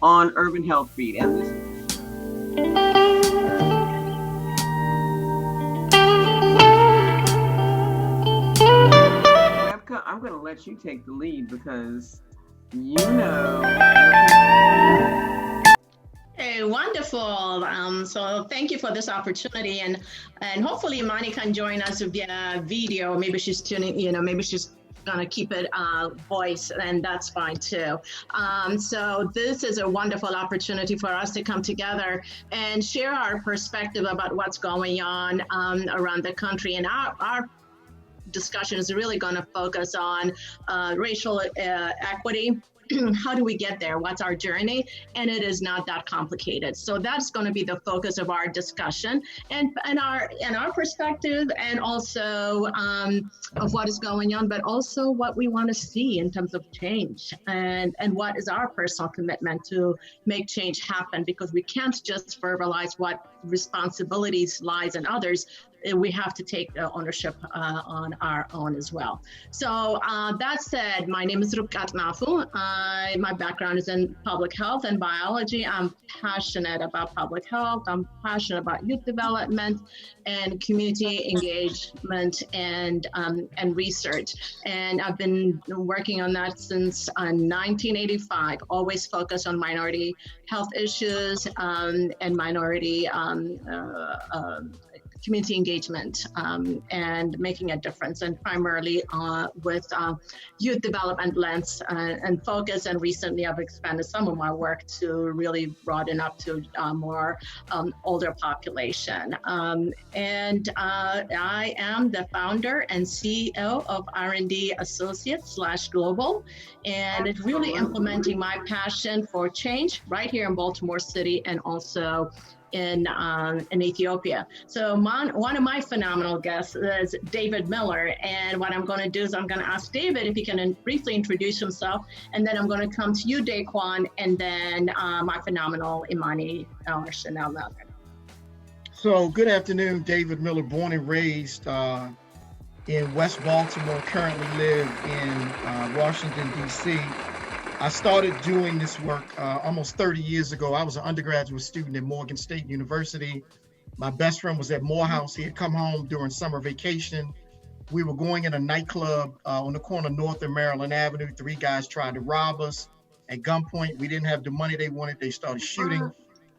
on Urban Health Beat. And this Rebhka, I'm going to let you take the lead because you know. Hey, wonderful. So thank you for this opportunity, and hopefully Imani can join us via video. Maybe she's tuning, maybe she's gonna keep it voice, and that's fine too. So this is a wonderful opportunity for us to come together and share our perspective about what's going on around the country, and our discussion is really going to focus on racial equity. How do we get there? What's our journey? And it is not that complicated. So that's going to be the focus of our discussion and our perspective, and also of what is going on, but also what we want to see in terms of change, and what is our personal commitment to make change happen, because we can't just verbalize what responsibilities lies in others. We have to take the ownership on our own as well. So that said, my name is Rebhka Atnafou. My background is in public health and biology. I'm passionate about public health. I'm passionate about youth development and community engagement and research. And I've been working on that since 1985, always focused on minority health issues and minority community engagement and making a difference, and primarily with youth development lens and focus. And recently I've expanded some of my work to really broaden up to more older population. And I am the founder and CEO of R&D Associates /Global, and it's really implementing my passion for change right here in Baltimore City and also in Ethiopia. So one of my phenomenal guests is David Miller, and what I'm going to do is I'm going to ask David if he can briefly introduce himself, and then I'm going to come to you, Daquan, and then my phenomenal Imani Chanel Miller. So good afternoon, David Miller, born and raised in West Baltimore, currently live in Washington, D.C. I started doing this work almost 30 years ago. I was an undergraduate student at Morgan State University. My best friend was at Morehouse. He had come home during summer vacation. We were going in a nightclub on the corner of North and Maryland Avenue. 3 guys tried to rob us at gunpoint. We didn't have the money they wanted. They started shooting.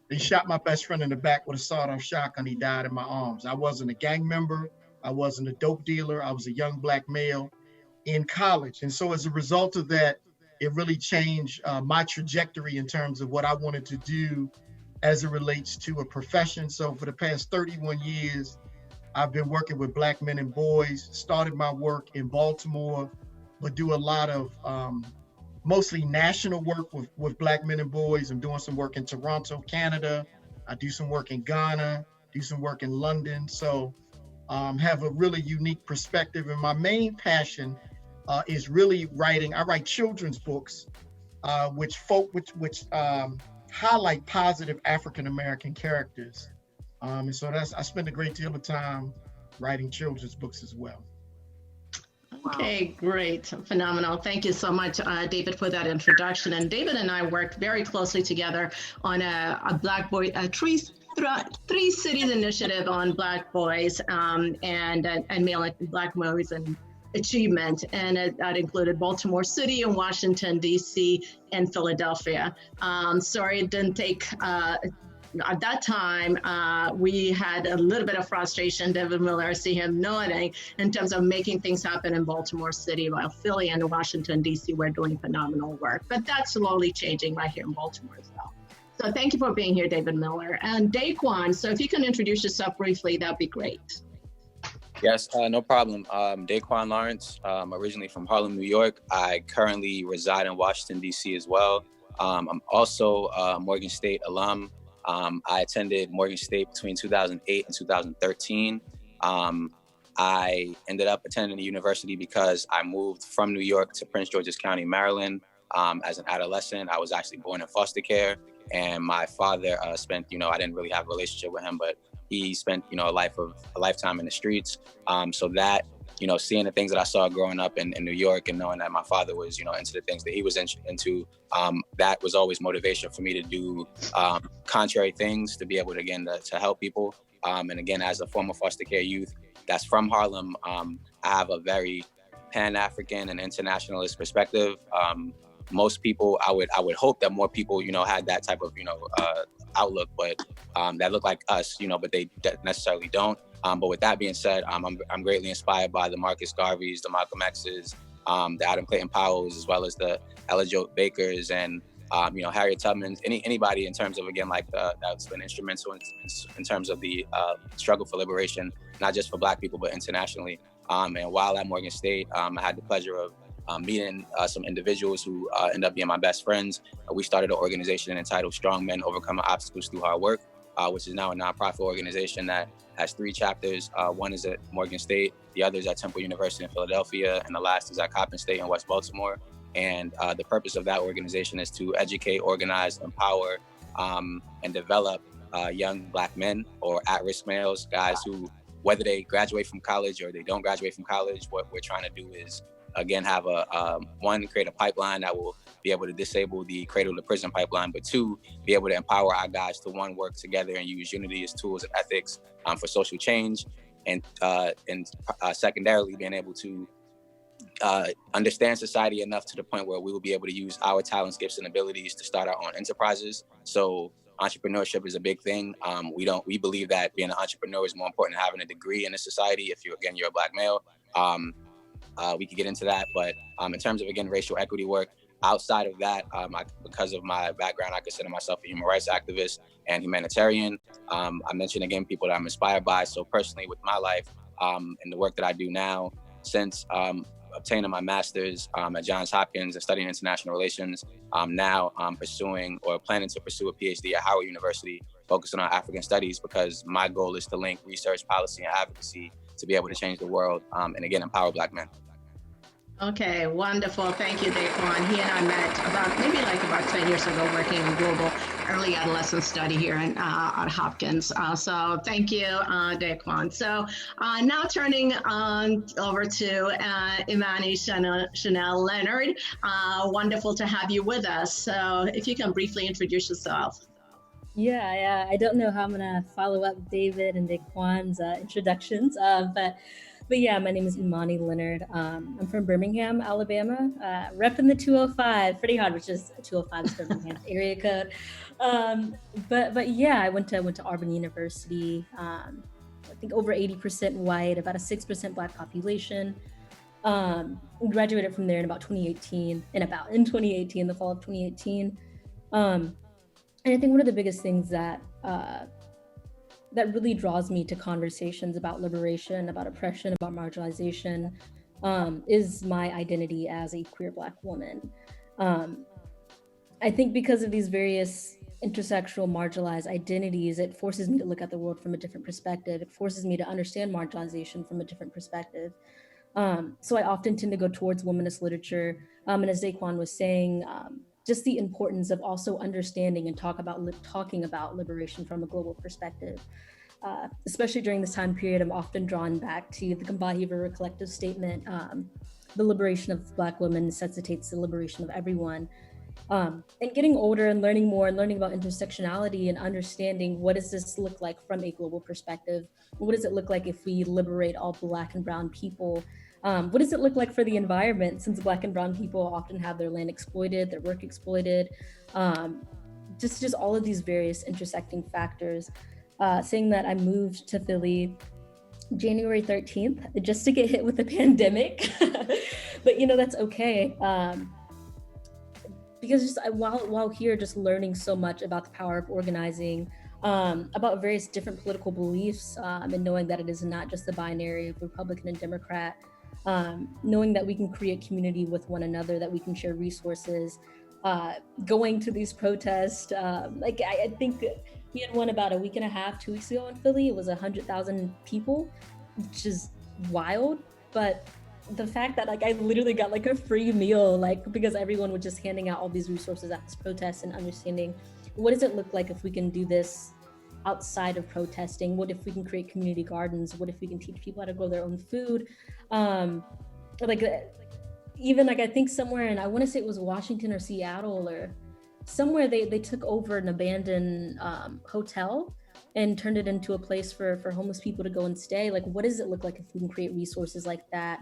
They shot my best friend in the back with a sawed-off shotgun. He died in my arms. I wasn't a gang member. I wasn't a dope dealer. I was a young black male in college. And so as a result of that, it really changed my trajectory in terms of what I wanted to do as it relates to a profession. So for the past 31 years, I've been working with black men and boys, started my work in Baltimore, but do a lot of mostly national work with black men and boys. I'm doing some work in Toronto, Canada. I do some work in Ghana, do some work in London. So have a really unique perspective. And my main passion is really writing. I write children's books, which highlight positive African-American characters. And so I spend a great deal of time writing children's books as well. Okay, great, phenomenal. Thank you so much, David, for that introduction. And David and I worked very closely together on a Black Boy, three cities initiative on Black boys and male Black boys and achievement, and that included Baltimore City and Washington, D.C. and Philadelphia. Sorry, it didn't take, at that time, we had a little bit of frustration. David Miller, I see him nodding, in terms of making things happen in Baltimore City, while Philly and Washington, D.C. were doing phenomenal work. But that's slowly changing right here in Baltimore as well. So thank you for being here, David Miller. And Daquan, so if you can introduce yourself briefly, that'd be great. Yes, no problem. Daquan Lawrence, originally from Harlem, New York. I currently reside in Washington, D.C. as well. I'm also a Morgan State alum. I attended Morgan State between 2008 and 2013. I ended up attending the university because I moved from New York to Prince George's County, Maryland. As an adolescent, I was actually born in foster care. And my father spent, I didn't really have a relationship with him, but he spent, a lifetime in the streets. So that seeing the things that I saw growing up in New York and knowing that my father was, into the things that he was into, that was always motivation for me to do contrary things, to be able to, again, to help people. And again, as a former foster care youth that's from Harlem, I have a very Pan-African and internationalist perspective. Most people, I would hope that more people, had that type of, outlook, but that look like us, but they necessarily don't. But with that being said, I'm greatly inspired by the Marcus Garveys, the Malcolm X's, the Adam Clayton Powells, as well as the Ella Jo Bakers and Harriet Tubman, anybody in terms of, again, like that's been instrumental in terms of the struggle for liberation, not just for Black people, but internationally. And while at Morgan State, I had the pleasure of meeting some individuals who end up being my best friends. We started an organization entitled Strong Men Overcoming Obstacles Through Hard Work, which is now a nonprofit organization that has 3 chapters. One is at Morgan State, the other is at Temple University in Philadelphia, and the last is at Coppin State in West Baltimore. And the purpose of that organization is to educate, organize, empower, and develop young Black men or at-risk males, guys who, whether they graduate from college or they don't graduate from college, what we're trying to do is, again, have create a pipeline that will be able to disable the cradle to prison pipeline, but 2, be able to empower our guys to, 1, work together and use unity as tools and ethics for social change, and secondarily, being able to understand society enough to the point where we will be able to use our talents, gifts, and abilities to start our own enterprises. So entrepreneurship is a big thing. We believe that being an entrepreneur is more important than having a degree in this society. If you're a Black male, we could get into that. But in terms of, again, racial equity work, outside of that, because of my background, I consider myself a human rights activist and humanitarian. I mentioned, again, people that I'm inspired by. So personally, with my life and the work that I do now, since obtaining my master's at Johns Hopkins and studying international relations, now I'm pursuing or planning to pursue a PhD at Howard University, focusing on African studies, because my goal is to link research, policy, and advocacy to be able to change the world and, again, empower Black men. Okay, wonderful. Thank you, Daquan. He and I met about 10 years ago, working in global early adolescent study here at Hopkins. So thank you, Daquan. So now turning over to Imani Chanel Leonard. Wonderful to have you with us. So if you can briefly introduce yourself. Yeah, I don't know how I'm gonna follow up David and Daquan's introductions, but yeah, my name is Imani Leonard. I'm from Birmingham, Alabama, repping the 205, pretty hard, which is 205 is Birmingham's area code. But yeah, I went to Auburn University. I think over 80% white, about a 6% Black population. Graduated from there in 2018, the fall of 2018. And I think one of the biggest things that really draws me to conversations about liberation, about oppression, about marginalization, is my identity as a queer Black woman. I think because of these various intersectional marginalized identities, it forces me to look at the world from a different perspective. It forces me to understand marginalization from a different perspective. So I often tend to go towards womanist literature. And as Daquan was saying, just the importance of also understanding and talking about liberation from a global perspective. Especially during this time period, I'm often drawn back to the Combahee collective statement, the liberation of Black women necessitates the liberation of everyone. And getting older and learning more and learning about intersectionality and understanding what does this look like from a global perspective? What does it look like if we liberate all Black and brown people? What does it look like for the environment, since Black and brown people often have their land exploited, their work exploited, just all of these various intersecting factors. Saying that I moved to Philly January 13th just to get hit with the pandemic, but that's okay. Because just while here, just learning so much about the power of organizing, about various different political beliefs, and knowing that it is not just the binary of Republican and Democrat, knowing that we can create community with one another, that we can share resources, going to these protests. I think we had one about a week and a half, 2 weeks ago in Philly. It was 100,000 people, which is wild. But the fact that I literally got a free meal, because everyone was just handing out all these resources at this protest, and understanding what does it look like if we can do this outside of protesting? What if we can create community gardens? What if we can teach people how to grow their own food? Like even like I think somewhere in, I want to say it was Washington or Seattle or somewhere, they took over an abandoned hotel and turned it into a place for homeless people to go and stay. Like, what does it look like if we can create resources like that?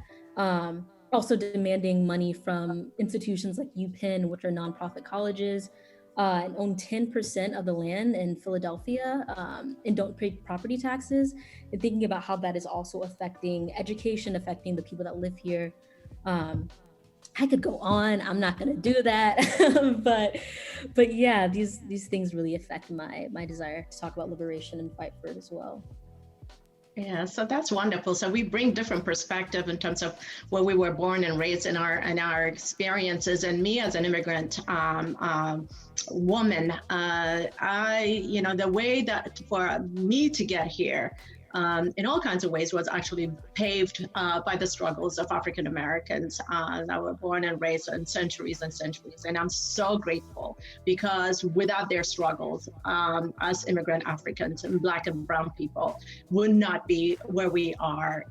Also demanding money from institutions like UPenn, which are nonprofit colleges, and own 10% of the land in Philadelphia, and don't pay property taxes, and thinking about how that is also affecting education, affecting the people that live here. I could go on. I'm not going to do that, but yeah, these things really affect my desire to talk about liberation and fight for it as well. Yeah, so that's wonderful. So we bring different perspective in terms of where we were born and raised in our experiences. And me as an immigrant woman, the way that for me to get here, in all kinds of ways, was actually paved by the struggles of African Americans that were born and raised in centuries and centuries. And I'm so grateful, because without their struggles, us immigrant Africans and Black and Brown people would not be where we are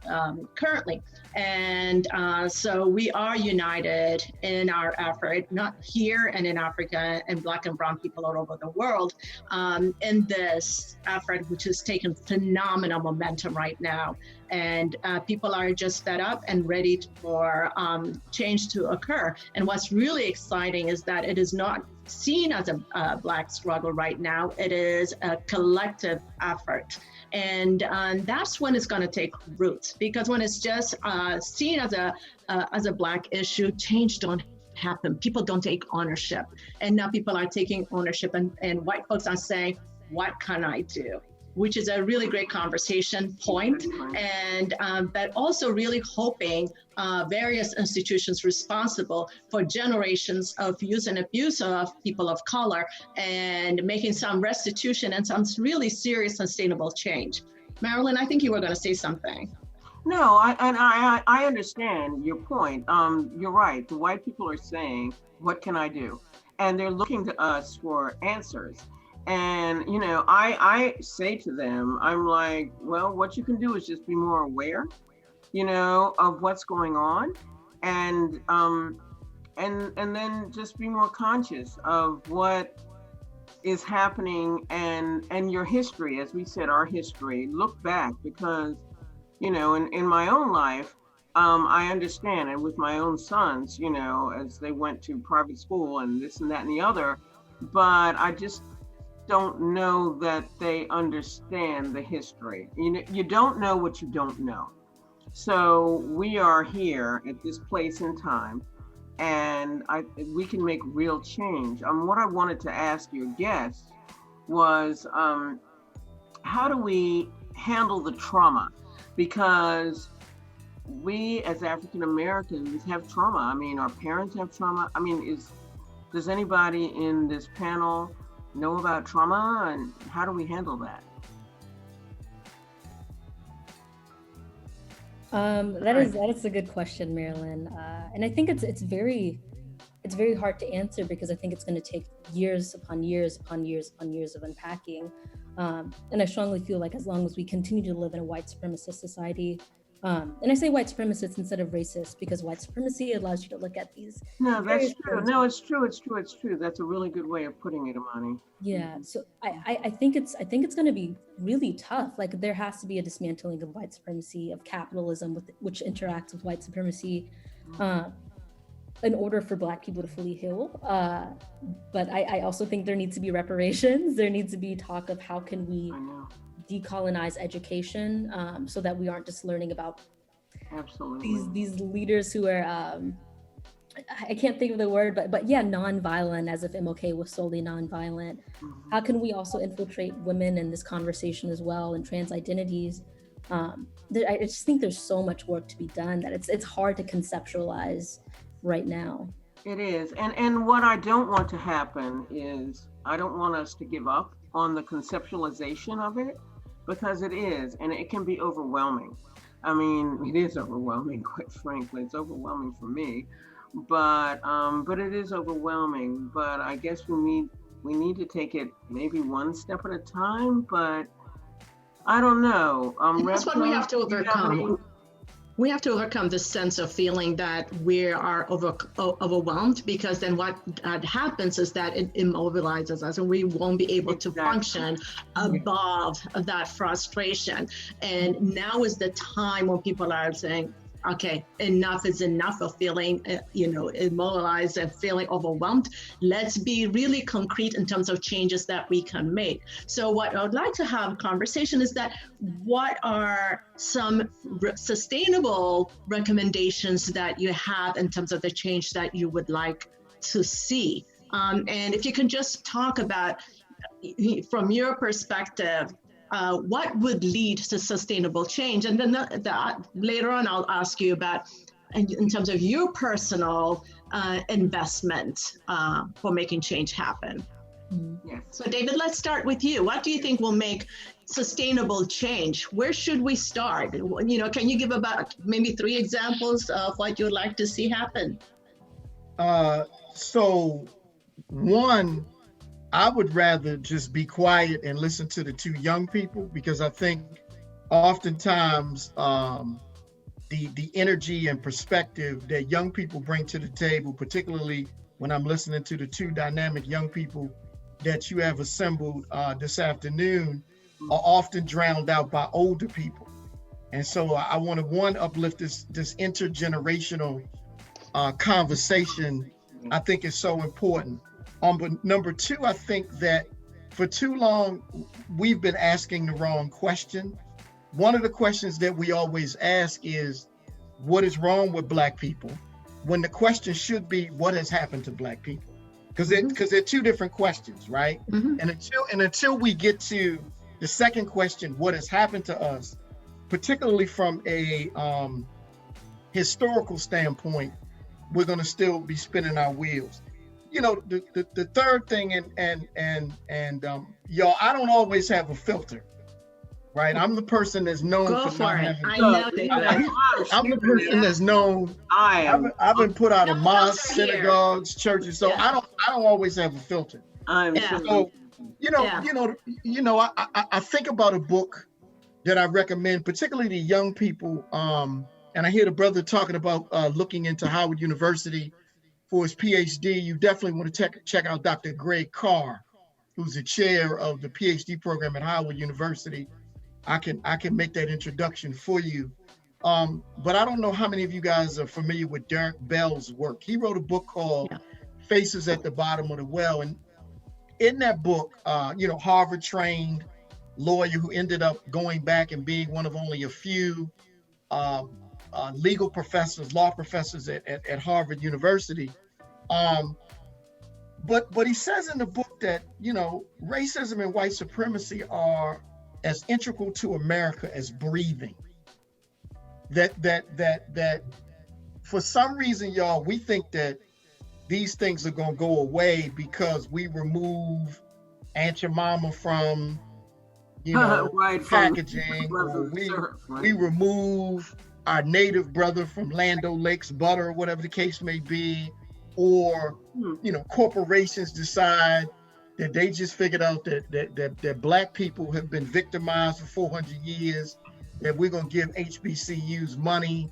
currently. And so we are united in our effort, not here and in Africa, and Black and Brown people all over the world, in this effort, which has taken phenomenal momentum right now. And people are just fed up and ready for change to occur. And what's really exciting is that it is not seen as a Black struggle right now. It is a collective effort. And that's when it's going to take roots, because when it's just seen as a Black issue, change don't happen. People don't take ownership. And now people are taking ownership, and white folks are saying, what can I do? Which is a really great conversation point. And but also really hoping various institutions responsible for generations of use and abuse of people of color, and making some restitution and some really serious sustainable change. Marilyn, I think you were going to say something. No, I understand your point. You're right. The white people are saying, what can I do? And they're looking to us for answers. And, I say to them, I'm like, well, what you can do is just be more aware, of what's going on, and then just be more conscious of what is happening, and your history, as we said, our history. Look back, because, in my own life, I understand, and with my own sons, as they went to private school and this and that and the other, but I just don't know that they understand the history. You don't know what you don't know. So we are here at this place in time, and we can make real change. What I wanted to ask your guests was, how do we handle the trauma? Because we as African Americans have trauma. I mean, our parents have trauma. I mean, does anybody in this panel know about trauma, and how do we handle that? That is a good question, Marilyn. And I think it's very hard to answer, because I think it's going to take years upon years upon years upon years of unpacking. And I strongly feel like as long as we continue to live in a white supremacist society, and I say white supremacist instead of racist, because white supremacy allows you to look at these. No, that's true. No, it's true. That's a really good way of putting it, Imani. Yeah. So I think it's going to be really tough. Like, there has to be a dismantling of white supremacy, of capitalism, which interacts with white supremacy, in order for Black people to fully heal. But I also think there needs to be reparations. There needs to be talk of how can we decolonize education, so that we aren't just learning about these leaders who are I can't think of the word, but yeah, nonviolent, as if MLK was solely nonviolent. How can we also infiltrate women in this conversation as well, and trans identities? I just think there's so much work to be done that it's hard to conceptualize right now. It is, and what I don't want to happen is, I don't want us to give up on the conceptualization of it, because it is, and it can be overwhelming. I mean, it is overwhelming, quite frankly. It's overwhelming for me, but it is overwhelming. But I guess we we need to take it maybe one step at a time, but I don't know. That's what we have to overcome. We have to overcome this sense of feeling that we are overwhelmed, because then what happens is that it immobilizes us and we won't be able to function above that frustration. And now is the time when people are saying, okay, enough is enough of feeling, immobilized and feeling overwhelmed. Let's be really concrete in terms of changes that we can make. So what I would like to have a conversation is that what are some sustainable recommendations that you have in terms of the change that you would like to see? And if you can just talk about, from your perspective, what would lead to sustainable change? And then later on, I'll ask you about, in terms of your personal investment for making change happen. Yes. So David, let's start with you. What do you think will make sustainable change? Where should we start? Can you give about maybe 3 examples of what you'd like to see happen? So one, I would rather just be quiet and listen to the 2 young people, because I think oftentimes the energy and perspective that young people bring to the table, particularly when I'm listening to the 2 dynamic young people that you have assembled this afternoon, are often drowned out by older people. And so I want to, uplift this intergenerational conversation. I think is so important. But number 2, I think that for too long, we've been asking the wrong question. One of the questions that we always ask is, what is wrong with Black people? When the question should be, what has happened to Black people? Because they're 2 different questions, right? Mm-hmm. And until we get to the second question, what has happened to us, particularly from a historical standpoint, we're going to still be spinning our wheels. The third thing, and y'all, I don't always have a filter, right? I'm the person that's known for not having. I know that. I'm the person that's known. I've been put out of mosques, synagogues, churches, so I don't always have a filter. So, I think about a book that I recommend, particularly to young people. And I hear the brother talking about looking into Howard University for his PhD. You definitely want to check out Dr. Greg Carr, who's the chair of the PhD program at Howard University. I can make that introduction for you. But I don't know how many of you guys are familiar with Derek Bell's work. He wrote a book called Faces at the Bottom of the Well. And in that book, Harvard trained lawyer who ended up going back and being one of only a few legal professors, law professors at Harvard University. But he says in the book that, racism and white supremacy are as integral to America as breathing. That for some reason, y'all, we think that these things are going to go away because we remove Aunt your mama from, packaging, or we remove our native brother from Land O'Lakes butter, or whatever the case may be, or corporations decide that they just figured out that Black people have been victimized for 400 years, that we're going to give HBCUs money,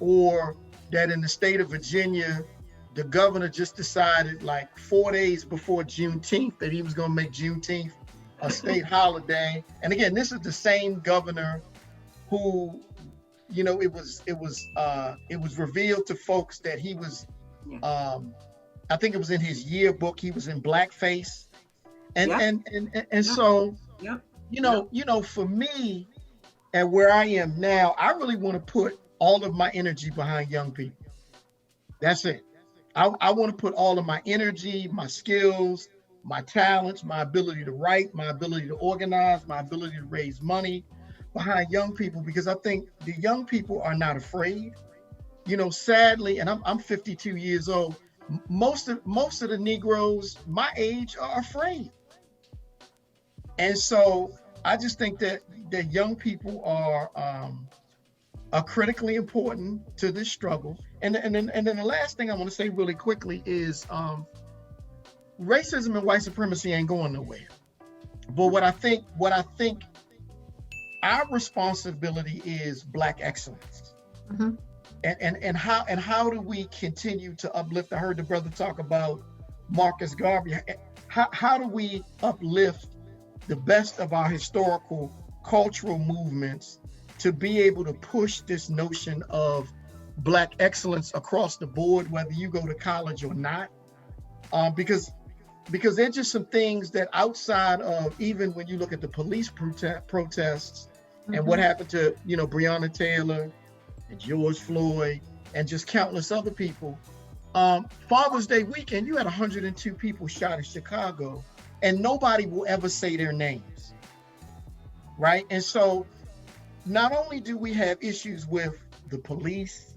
or that in the state of Virginia, the governor just decided like 4 days before Juneteenth that he was going to make Juneteenth a state holiday. And again, this is the same governor who, it was revealed to folks that he was, I think it was in his yearbook, he was in blackface. So, for me, and where I am now, I really want to put all of my energy behind young people. That's it. I want to put all of my energy, my skills, my talents, my ability to write, my ability to organize, my ability to raise money behind young people, because I think the young people are not afraid. Sadly, and I'm 52 years old, most of the Negroes my age are afraid. And so I just think that young people are critically important to this struggle. And then the last thing I want to say really quickly is racism and white supremacy ain't going nowhere. But what I think our responsibility is Black excellence. Mm-hmm. And how do we continue to uplift? I heard the brother talk about Marcus Garvey. How do we uplift the best of our historical cultural movements to be able to push this notion of Black excellence across the board, whether you go to college or not? Because there's just some things that outside of, even when you look at the police protests and what happened to, Breonna Taylor and George Floyd and just countless other people. Father's Day weekend, you had 102 people shot in Chicago, and nobody will ever say their names, right? And so not only do we have issues with the police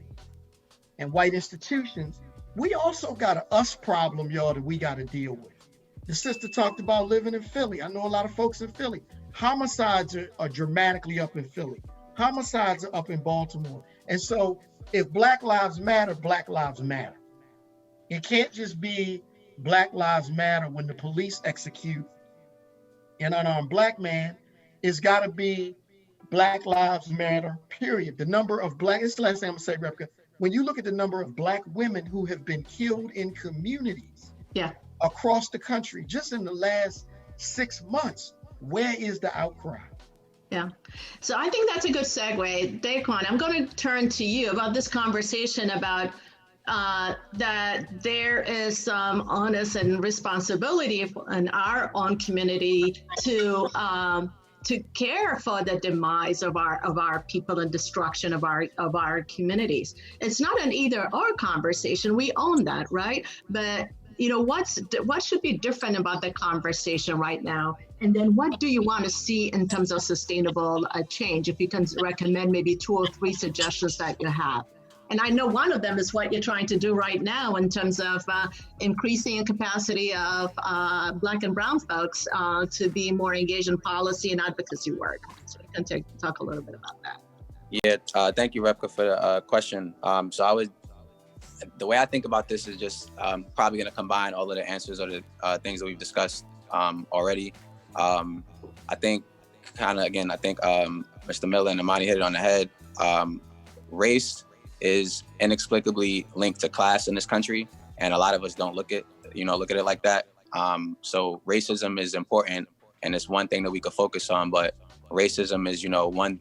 and white institutions, we also got a us problem, y'all, that we got to deal with. The sister talked about living in Philly. I know a lot of folks in Philly. Homicides are dramatically up in Philly. Homicides are up in Baltimore. And so if Black Lives Matter, Black Lives Matter. It can't just be Black Lives Matter when the police execute an unarmed Black man. It's got to be Black Lives Matter, period. The number of Black, it's the last thing I'm going to say, Rebhka. When you look at the number of Black women who have been killed in communities across the country, just in the last 6 months, where is the outcry? Yeah. So I think that's a good segue. Daquan, I'm going to turn to you about this conversation about that there is some onus and responsibility in our own community to care for the demise of our people and destruction of our communities. It's not an either or conversation. We own that, right? But what should be different about the conversation right now? And then what do you want to see in terms of sustainable change? If you can recommend maybe 2 or 3 suggestions that you have. And I know one of them is what you're trying to do right now in terms of increasing the capacity of Black and Brown folks to be more engaged in policy and advocacy work. So we can talk a little bit about that. Yeah, thank you, Rebhka, for the question. The way I think about this is just probably going to combine all of the answers or the things that we've discussed already. I think Mr. Miller and Imani hit it on the head. Race is inexplicably linked to class in this country, and a lot of us don't look at it like that. So racism is important, and it's one thing that we could focus on, but racism is, one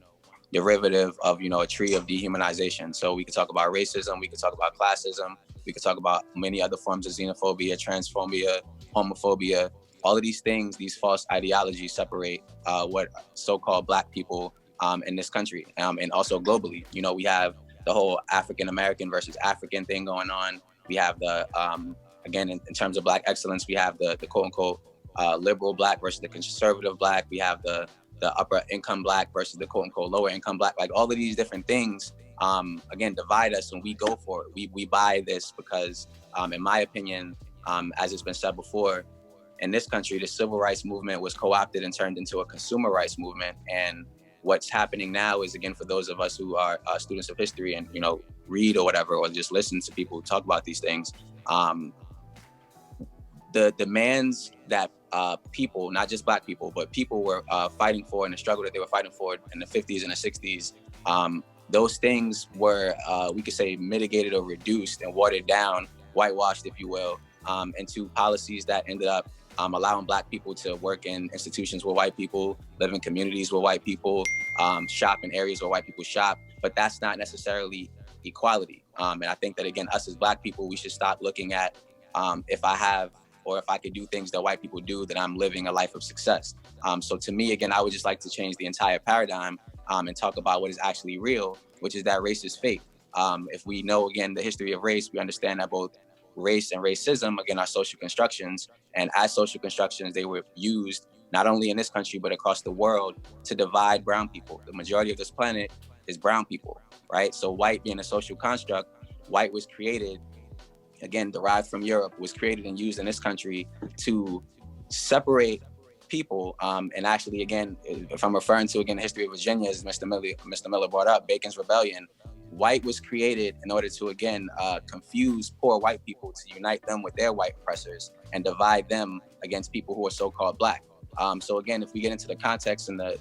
derivative of, a tree of dehumanization. So we could talk about racism, we could talk about classism, we could talk about many other forms of xenophobia, transphobia, homophobia. All of these things, these false ideologies separate what so-called Black people in this country, and also globally. We have the whole African American versus African thing going on. We have the, again, in terms of Black excellence, we have the quote unquote liberal Black versus the conservative Black. We have the upper income Black versus the quote unquote lower income Black. Like all of these different things, again, divide us, and we go for it. We buy this because, in my opinion, as it's been said before, in this country, the civil rights movement was co-opted and turned into a consumer rights movement. And what's happening now is, again, for those of us who are students of history and, read or whatever, or just listen to people who talk about these things, the demands that people, not just Black people, but people were fighting for, and the struggle that they were fighting for in the 50s and the 60s, those things were, we could say, mitigated or reduced and watered down, whitewashed, if you will, into policies that ended up allowing Black people to work in institutions with white people, live in communities with white people, shop in areas where white people shop. But that's not necessarily equality. And I think that, again, us as Black people, we should stop looking at if I have or if I could do things that white people do, that I'm living a life of success. So to me, again, I would just like to change the entire paradigm and talk about what is actually real, which is that race is fake. If we know, again, the history of race, we understand that both race and racism, again, are social constructions. And as social constructions, they were used not only in this country, but across the world to divide brown people. The majority of this planet is brown people, right? So white being a social construct, white was created, again, derived from Europe, was created and used in this country to separate people. And actually, again, if I'm referring to, again, the history of Virginia, as Mr. Miller brought up, Bacon's Rebellion, white was created in order to, again, confuse poor white people, to unite them with their white oppressors and divide them against people who are so-called black. So again, if we get into the context and the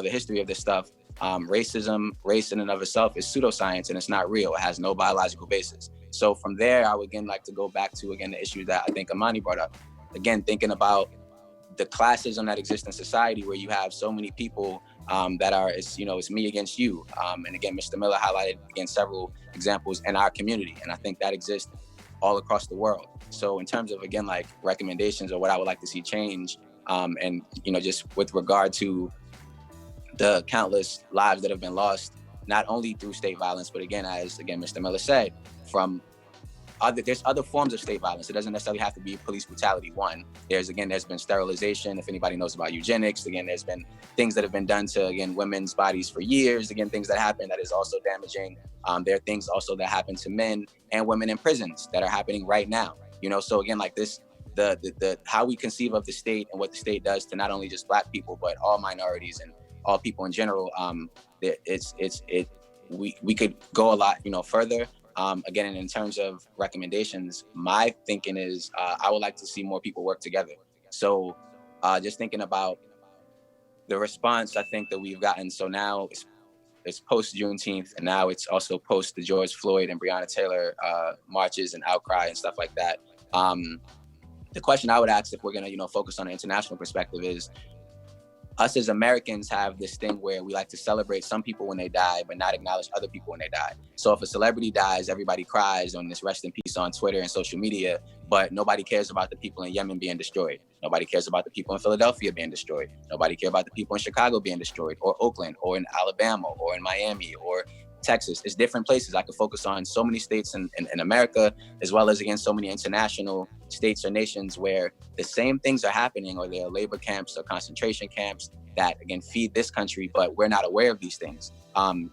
history of this stuff, racism, race in and of itself is pseudoscience, and it's not real. It has no biological basis. So from there, I would again like to go back to, again, the issue that I think Amani brought up. Again, thinking about the classism that exists in society, where you have so many people that are, it's me against you. And again, Mr. Miller highlighted, again, several examples in our community. And I think that exists all across the world. So in terms of, again, like recommendations or what I would like to see change, and, just with regard to the countless lives that have been lost, not only through state violence, but again, as Mr. Miller said, there's other forms of state violence. It doesn't necessarily have to be police brutality. One, there's been sterilization. If anybody knows about eugenics, again, there's been things that have been done to, again, women's bodies for years. Again, things that happen that is also damaging. There are things also that happen to men and women in prisons that are happening right now. So again, like this, the how we conceive of the state and what the state does to not only just Black people, but all minorities and all people in general. We could go a lot, further. Again, and in terms of recommendations, my thinking is I would like to see more people work together. So just thinking about the response I think that we've gotten. So now it's post Juneteenth, and now it's also post the George Floyd and Breonna Taylor marches and outcry and stuff like that. The question I would ask, if we're going to, focus on an international perspective, is us as Americans have this thing where we like to celebrate some people when they die, but not acknowledge other people when they die. So if a celebrity dies, everybody cries on this rest in peace on Twitter and social media, but nobody cares about the people in Yemen being destroyed. Nobody cares about the people in Philadelphia being destroyed. Nobody cares about the people in Chicago being destroyed, or Oakland, or in Alabama, or in Miami, or Texas. It's different places. I could focus on so many states in America, as well as, again, so many international states or nations where the same things are happening, or there are labor camps or concentration camps that, again, feed this country, but we're not aware of these things.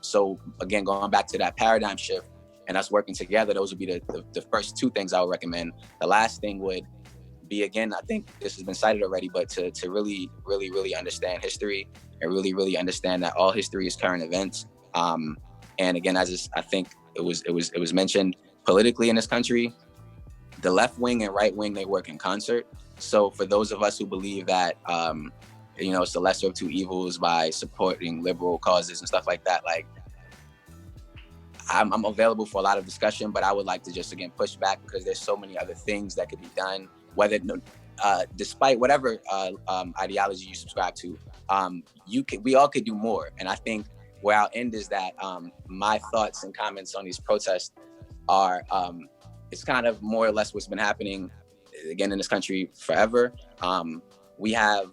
So again, going back to that paradigm shift and us working together, those would be the first two things I would recommend. The last thing would be, again, I think this has been cited already, but to really, really, really understand history and really, really understand that all history is current events. And again, I think it was mentioned, politically in this country, the left wing and right wing, they work in concert. So for those of us who believe that, it's the lesser of two evils by supporting liberal causes and stuff like that, like I'm available for a lot of discussion, but I would like to just, again, push back, because there's so many other things that could be done, whether, despite whatever ideology you subscribe to, we all could do more. And I think where I'll end is that my thoughts and comments on these protests are, it's kind of more or less what's been happening, again, in this country forever. We have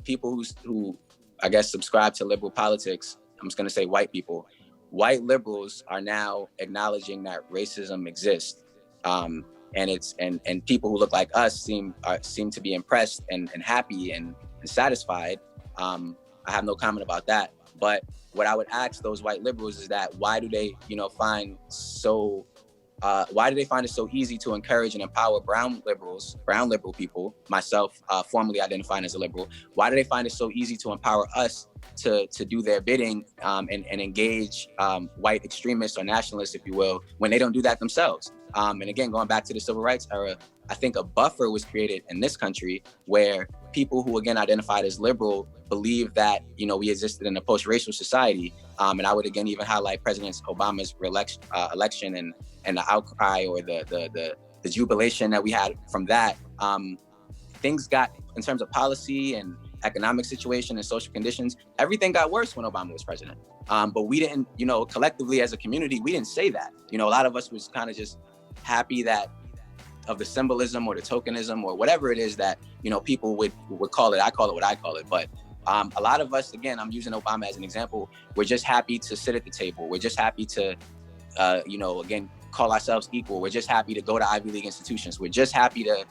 people who I guess subscribe to liberal politics. I'm just going to say white people. White liberals are now acknowledging that racism exists, and people who look like us seem to be impressed and happy and satisfied. I have no comment about that. But what I would ask those white liberals is that why do they find it so easy to encourage and empower brown liberal people, myself formerly identifying as a liberal? Why do they find it so easy to empower us to do their bidding and engage white extremists or nationalists, if you will, when they don't do that themselves? And again, going back to the civil rights era, I think a buffer was created in this country where people who, again, identified as liberal believe that, we existed in a post-racial society. And I would, again, even highlight President Obama's election and the outcry or the jubilation that we had from that. Things got, in terms of policy and economic situation and social conditions, everything got worse when Obama was president. But we didn't, collectively as a community, we didn't say that. A lot of us was kind of just happy that of the symbolism or the tokenism or whatever it is that, people would call it. I call it what I call it. But a lot of us, again, I'm using Obama as an example, we're just happy to sit at the table. We're just happy to, again, call ourselves equal. We're just happy to go to Ivy League institutions. We're just happy to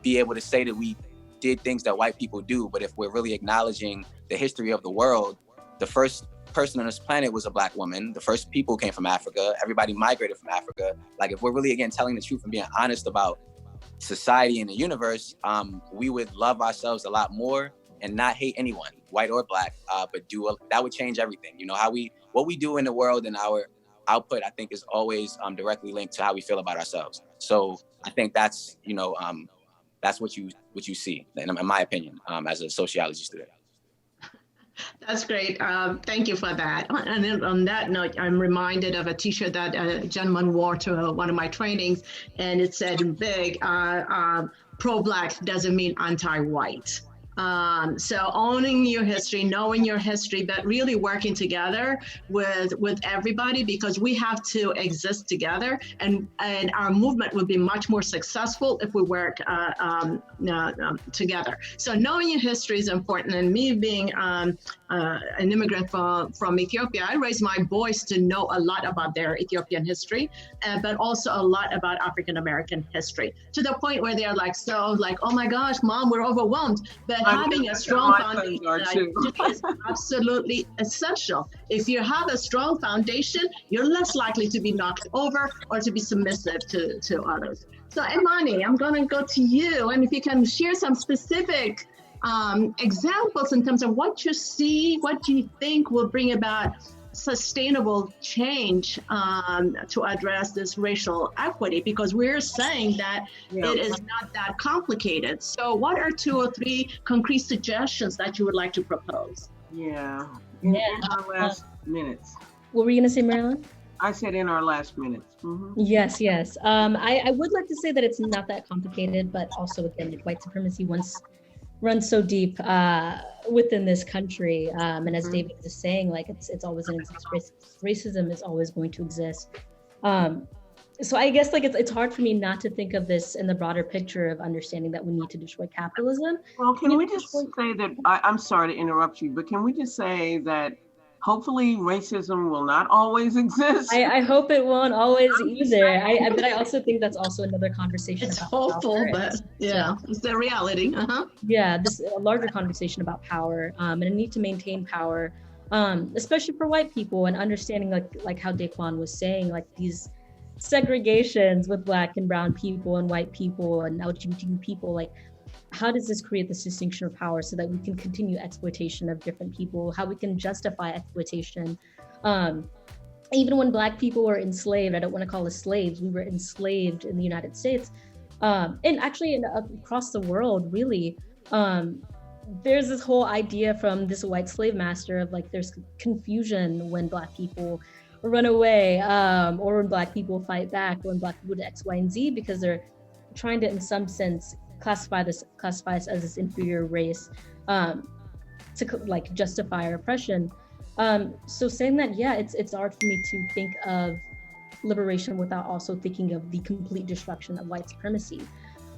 be able to say that we did things that white people do. But if we're really acknowledging the history of the world, the first person on this planet was a Black woman. The first people came from Africa. Everybody migrated from Africa. Like, if we're really, again, telling the truth and being honest about society and the universe, we would love ourselves a lot more and not hate anyone, white or Black, but that would change everything. What we do in the world and our output, I think, is always directly linked to how we feel about ourselves. So I think that's, that's what you see, in my opinion, as a sociology student. That's great. Thank you for that. And then on that note, I'm reminded of a T-shirt that a gentleman wore to one of my trainings, and it said in big, pro-Black doesn't mean anti-white. So owning your history, knowing your history, but really working together with everybody, because we have to exist together, and our movement would be much more successful if we work together. So knowing your history is important. And me being an immigrant from Ethiopia, I raised my boys to know a lot about their Ethiopian history, but also a lot about African American history, to the point where they're like, oh my gosh, Mom, we're overwhelmed. But having a strong foundation is absolutely essential. If you have a strong foundation, you're less likely to be knocked over or to be submissive to others. So Imani, I'm going to go to you, and if you can share some specific examples in terms of what you see, what you think will bring about sustainable change to address this racial equity, because we're saying that it is not that complicated. So what are 2 or 3 concrete suggestions that you would like to propose? In our last minutes. What were you going to say, Marilyn? I said in our last minutes. Mm-hmm. Yes. I would like to say that it's not that complicated, but also, again, white supremacy runs so deep within this country, and as David is saying, like it's always in existence. Racism is always going to exist. So I guess like it's hard for me not to think of this in the broader picture of understanding that we need to destroy capitalism. Well, can we just say that I'm sorry to interrupt you, but can we just say that hopefully racism will not always exist? I hope it won't always either. But I also think that's also another conversation. It's hopeful, but it's the reality. Yeah, this a larger conversation about power and a need to maintain power, especially for white people, and understanding like how Daquan was saying, like these segregations with Black and brown people and white people and LGBT people, like how does this create this distinction of power so that we can continue exploitation of different people, how we can justify exploitation. Even when Black people were enslaved, I don't want to call us slaves, we were enslaved in the United States, and actually across the world, really. There's this whole idea from this white slave master of like there's confusion when Black people run away, or when Black people fight back, or when Black people do X, Y, and Z, because they're trying to, in some sense, classify us as this inferior race, to like justify our oppression. So saying that, it's hard for me to think of liberation without also thinking of the complete destruction of white supremacy.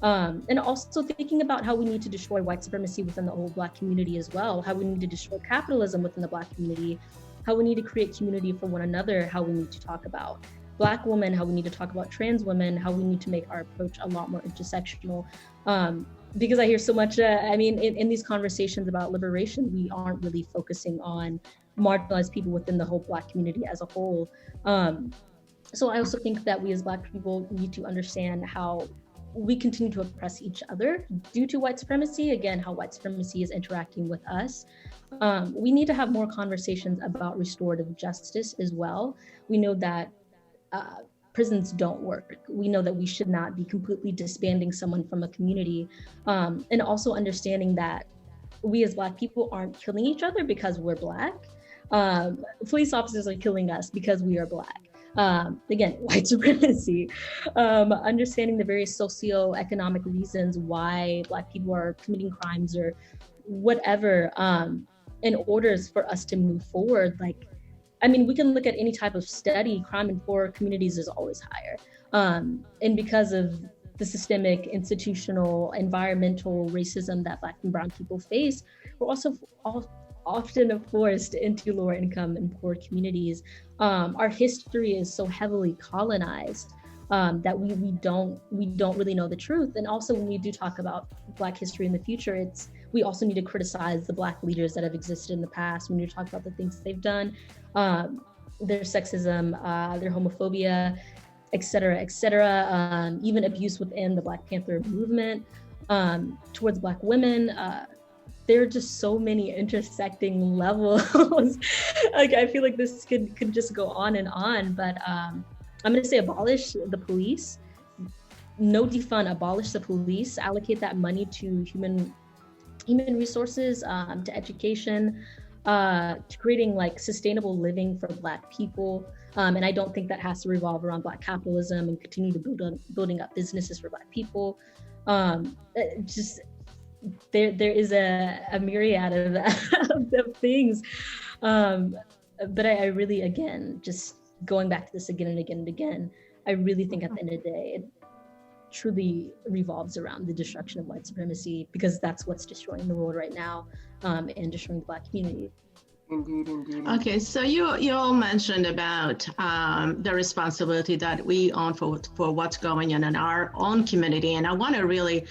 And also thinking about how we need to destroy white supremacy within the whole Black community as well, how we need to destroy capitalism within the Black community, how we need to create community for one another, how we need to talk about Black women, how we need to talk about trans women, how we need to make our approach a lot more intersectional. Because I hear so much, in these conversations about liberation, we aren't really focusing on marginalized people within the whole Black community as a whole. So I also think that we as Black people need to understand how we continue to oppress each other due to white supremacy. Again, how white supremacy is interacting with us. We need to have more conversations about restorative justice as well. We know that prisons don't work. We know that we should not be completely disbanding someone from a community, and also understanding that we as Black people aren't killing each other because we're Black. Police officers are killing us because we are Black. Again, white supremacy. Understanding the various socioeconomic reasons why Black people are committing crimes or whatever, in order for us to move forward. We can look at any type of study, crime in poor communities is always higher. And because of the systemic, institutional, environmental racism that Black and brown people face, we're also often forced into lower income and poor communities. Our history is so heavily colonized that we don't really know the truth. And also when we do talk about Black history in the future, we also need to criticize the Black leaders that have existed in the past. We need to talk about the things they've done, their sexism, their homophobia, et cetera, even abuse within the Black Panther movement towards Black women. there are just so many intersecting levels. Like, I feel like this could just go on and on, but I'm going to say abolish the police. No defund, abolish the police, allocate that money to human resources, to education, to creating like sustainable living for Black people. And I don't think that has to revolve around Black capitalism and continue to building up businesses for Black people. Just there is a myriad of things. But I really, again, just going back to this again and again and again, I really think at the end of the day, it truly revolves around the destruction of white supremacy, because that's what's destroying the world right now, and destroying the Black community. Indeed. Okay, so you all mentioned about the responsibility that we own for what's going on in our own community, and I want to really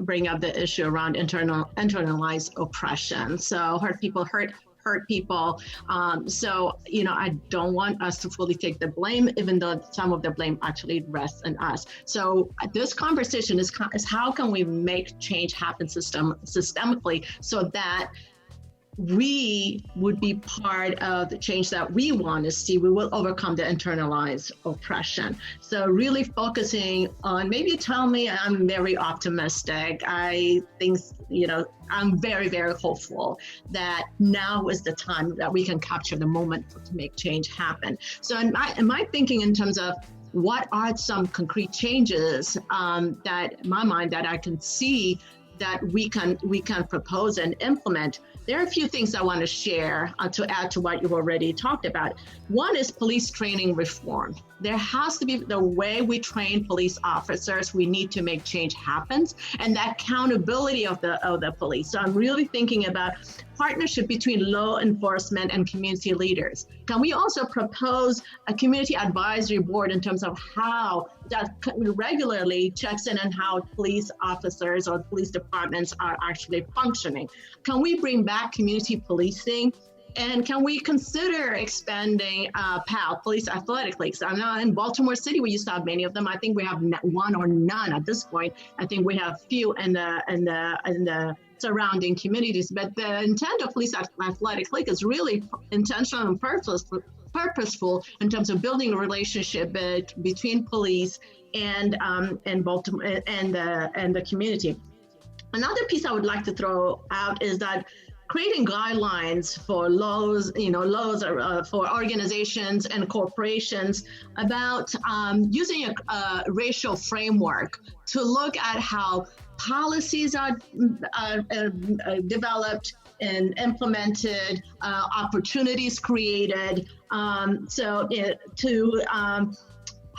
bring up the issue around internalized oppression. So hurt people hurt people. So, I don't want us to fully take the blame, even though some of the blame actually rests on us. So this conversation is how can we make change happen systemically, so that we would be part of the change that we want to see. We will overcome the internalized oppression. So really focusing on, maybe tell me I'm very optimistic. I think, I'm very, very hopeful that now is the time that we can capture the moment to make change happen. So in my thinking in terms of what are some concrete changes that in my mind that I can see that we can propose and implement, there are a few things I want to share to add to what you've already talked about. One is police training reform. There has to be, the way we train police officers, we need to make change happen, and the accountability of the police. So I'm really thinking about partnership between law enforcement and community leaders. Can we also propose a community advisory board in terms of how that regularly checks in on how police officers or police departments are actually functioning? Can we bring back community policing? And can we consider expanding PAL, Police Athletic Leagues? I know in Baltimore City, we used to have many of them. I think we have one or none at this point. I think we have few in the surrounding communities. But the intent of Police Athletic League is really intentional and purposeful in terms of building a relationship between police and Baltimore and the community. Another piece I would like to throw out is that creating guidelines for laws for organizations and corporations about using a racial framework to look at how policies are developed and implemented, opportunities created,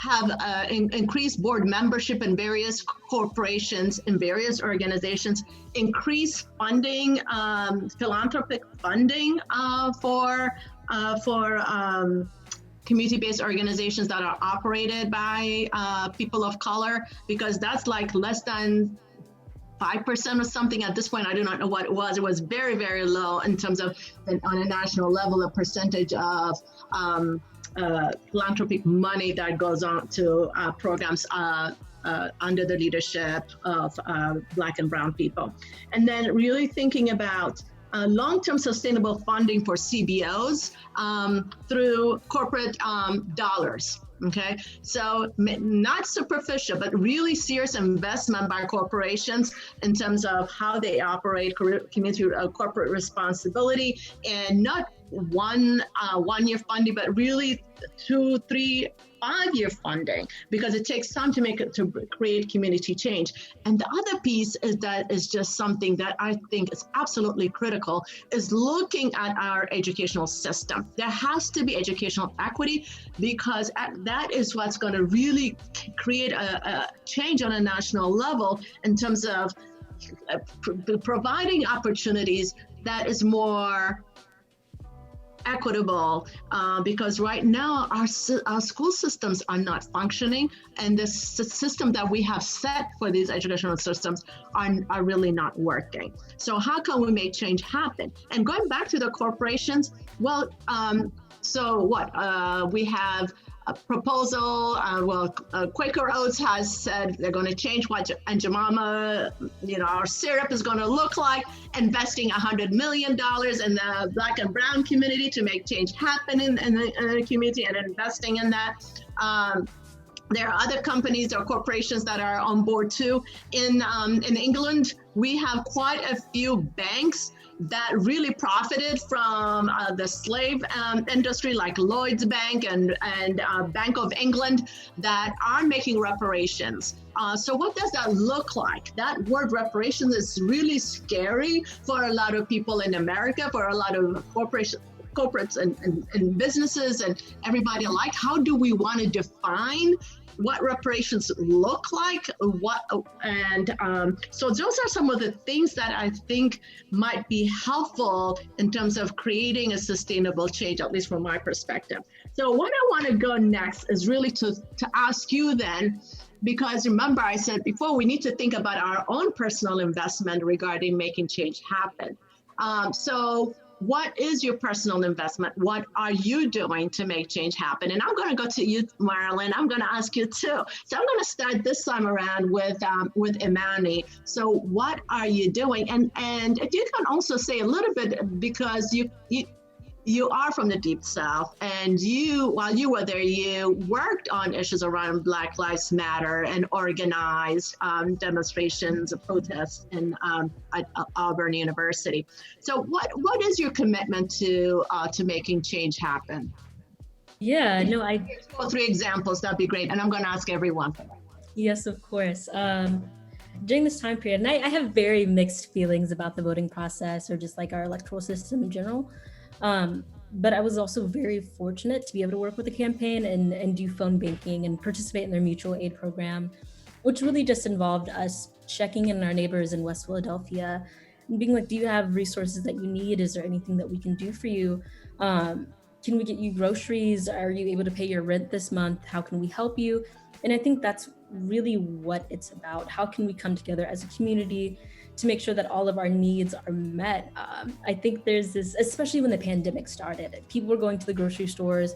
have increased board membership in various corporations, in various organizations, increase funding, philanthropic funding for community-based organizations that are operated by people of color, because that's like less than 5% or something at this point. I do not know what it was. It was very, very low in terms of, on a national level, the percentage of philanthropic money that goes on to programs under the leadership of Black and Brown people. And then really thinking about long-term sustainable funding for CBOs through corporate dollars. Okay, so not superficial, but really serious investment by corporations in terms of how they operate community corporate responsibility, and not one year funding, but really 2, 3, 5-year funding, because it takes time to create community change. And the other piece is just something that I think is absolutely critical, is looking at our educational system. There has to be educational equity, because that is what's going to really create a change on a national level in terms of providing opportunities that is more equitable, because right now our school systems are not functioning, and the system that we have set for these educational systems are really not working. So how can we make change happen? And going back to the corporations, well, so what we have proposal. Quaker Oats has said they're going to change what Aunt Jemima, our syrup is going to look like, investing $100 million in the Black and Brown community to make change happen in the community and investing in that. There are other companies or corporations that are on board too. In England, we have quite a few banks that really profited from the slave industry, like Lloyd's Bank and Bank of England, that are making reparations. So what does that look like? That word reparations is really scary for a lot of people in America, for a lot of corporates and businesses and everybody alike. How do we want to define what reparations look like? So those are some of the things that I think might be helpful in terms of creating a sustainable change, at least from my perspective. So what I want to go next is really to ask you then, because remember I said before, we need to think about our own personal investment regarding making change happen. So what is your personal investment? What are you doing to make change happen? And I'm going to go to you, Marilyn. I'm going to ask you too. So I'm going to start this time around with Imani. So what are you doing? And if you can also say a little bit, because you are from the Deep South, and while you were there, you worked on issues around Black Lives Matter and organized demonstrations, protests at Auburn University. So what is your commitment to making change happen? Yeah, no, 2 or 3 examples, that'd be great. And I'm going to ask everyone for that. Yes, of course. During this time period, and I have very mixed feelings about the voting process or just like our electoral system in general. But I was also very fortunate to be able to work with the campaign and do phone banking and participate in their mutual aid program, which really just involved us checking in our neighbors in West Philadelphia and being like, do you have resources that you need? Is there anything that we can do for you? Can we get you groceries? Are you able to pay your rent this month? How can we help you? And I think that's really what it's about. How can we come together as a community to make sure that all of our needs are met? I think there's this, especially when the pandemic started, people were going to the grocery stores,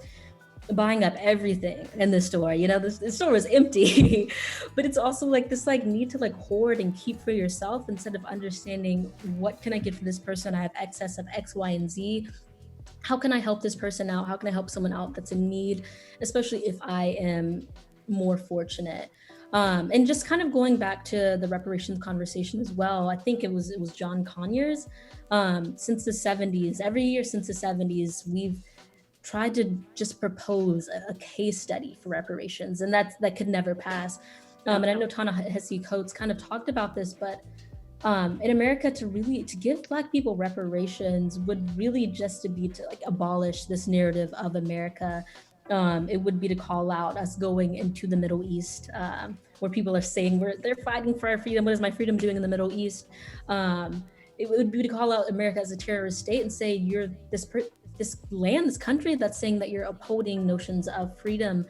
buying up everything in the store. The store was empty, but it's also like this need to hoard and keep for yourself instead of understanding, what can I get for this person? I have excess of X, Y, and Z. How can I help this person out? How can I help someone out that's in need, especially if I am more fortunate? And just kind of going back to the reparations conversation as well, I think it was John Conyers. Since the 70s, every year since the 70s, we've tried to just propose a case study for reparations, and that could never pass. And I know Ta-Nehisi Coates kind of talked about this, but in America, to give Black people reparations would really just be to abolish this narrative of America. It would be to call out us going into the Middle East, where people are saying they're fighting for our freedom. What is my freedom doing in the Middle East? It would be to call out America as a terrorist state and say, you're this land, this country that's saying that you're upholding notions of freedom,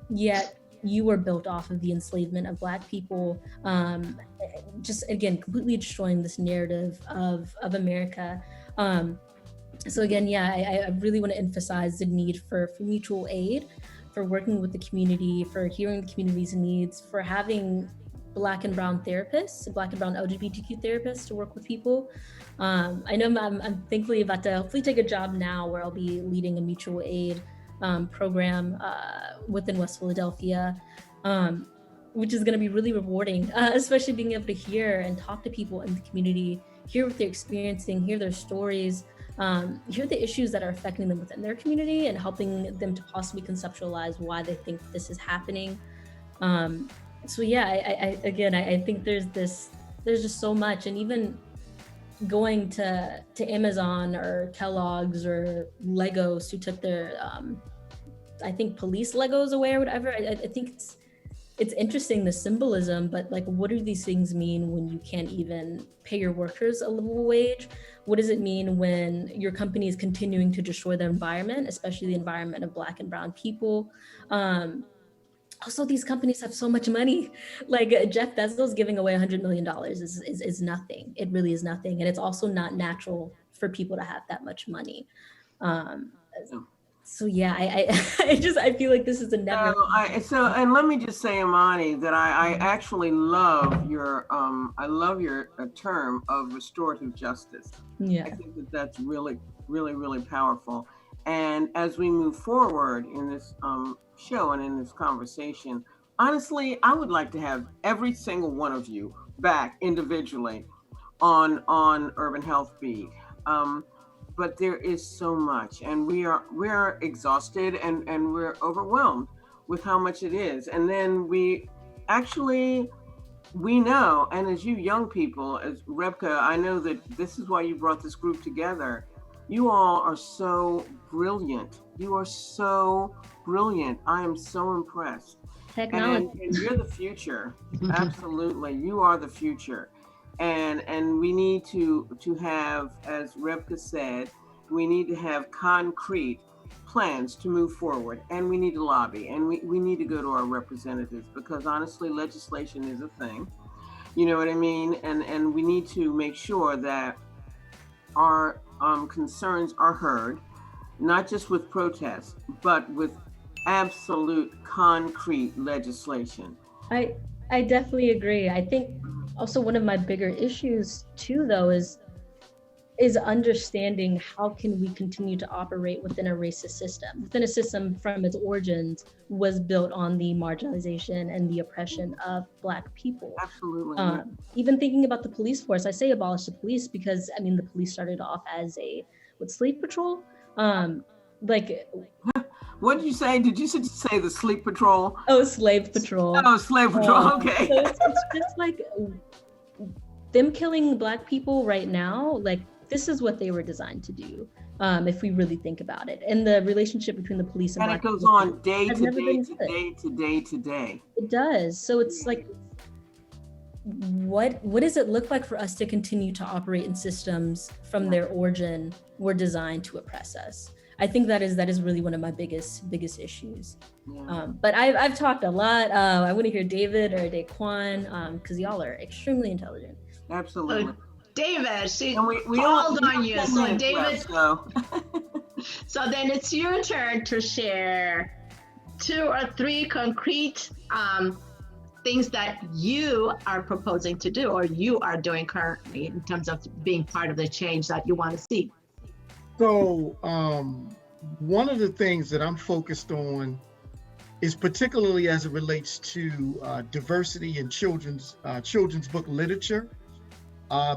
yet you were built off of the enslavement of Black people. Just again, completely destroying this narrative of America. So again, I really want to emphasize the need for mutual aid, for working with the community, for hearing the community's needs, for having Black and Brown therapists, Black and Brown LGBTQ therapists to work with people. I know I'm thankfully about to hopefully take a job now where I'll be leading a mutual aid program within West Philadelphia, which is going to be really rewarding, especially being able to hear and talk to people in the community, hear what they're experiencing, hear their stories, hear the issues that are affecting them within their community and helping them to possibly conceptualize why they think this is happening. So yeah, I think there's just so much. And even going to Amazon or Kellogg's or Legos, who took their I think police Legos away or whatever, I think it's interesting, the symbolism, but what do these things mean when you can't even pay your workers a livable wage? What does it mean when your company is continuing to destroy the environment, especially the environment of Black and Brown people? Also, these companies have so much money. Jeff Bezos giving away $100 million is nothing. It really is nothing. And it's also not natural for people to have that much money. So yeah, I feel like this is a never. And let me just say, Imani, that I actually love your term of restorative justice. Yeah. I think that that's really, really, really powerful. And as we move forward in this show and in this conversation, honestly, I would like to have every single one of you back individually on Urban Health Beat. But there is so much, and we're exhausted and we're overwhelmed with how much it is. And then we know, and as you young people, as Rebhka, I know that this is why you brought this group together. You all are so brilliant. You are so brilliant. I am so impressed. Technology. And you're the future. Absolutely. You are the future. And we need to have, as Rebhka said, we need to have concrete plans to move forward, and we need to lobby, and we need to go to our representatives, because honestly, legislation is a thing. You know what I mean? And we need to make sure that our concerns are heard, not just with protests, but with absolute concrete legislation. I definitely agree. I think also one of my bigger issues too, though, is understanding how can we continue to operate within a racist system, within a system from its origins was built on the marginalization and the oppression of Black people. Absolutely. Even thinking about the police force, I say abolish the police because I mean the police started off as slave patrol. What did you say? Did you say the sleep patrol? Oh, slave patrol. Oh, slave patrol. Okay. So it's just like them killing Black people right now. Like this is what they were designed to do. If we really think about it, and the relationship between the police and Black it goes people on day has to never day been to good. day to day to day. It does. So it's like, what does it look like for us to continue to operate in systems from their origin were designed to oppress us? I think that is really one of my biggest issues. Yeah. But I've talked a lot. I want to hear David or Daquan because y'all are extremely intelligent. Absolutely. David, see, we called all on you. So David, left, so. So then it's your turn to share 2 or 3 concrete things that you are proposing to do or you are doing currently in terms of being part of the change that you want to see. So one of the things that I'm focused on is particularly as it relates to diversity in children's book literature,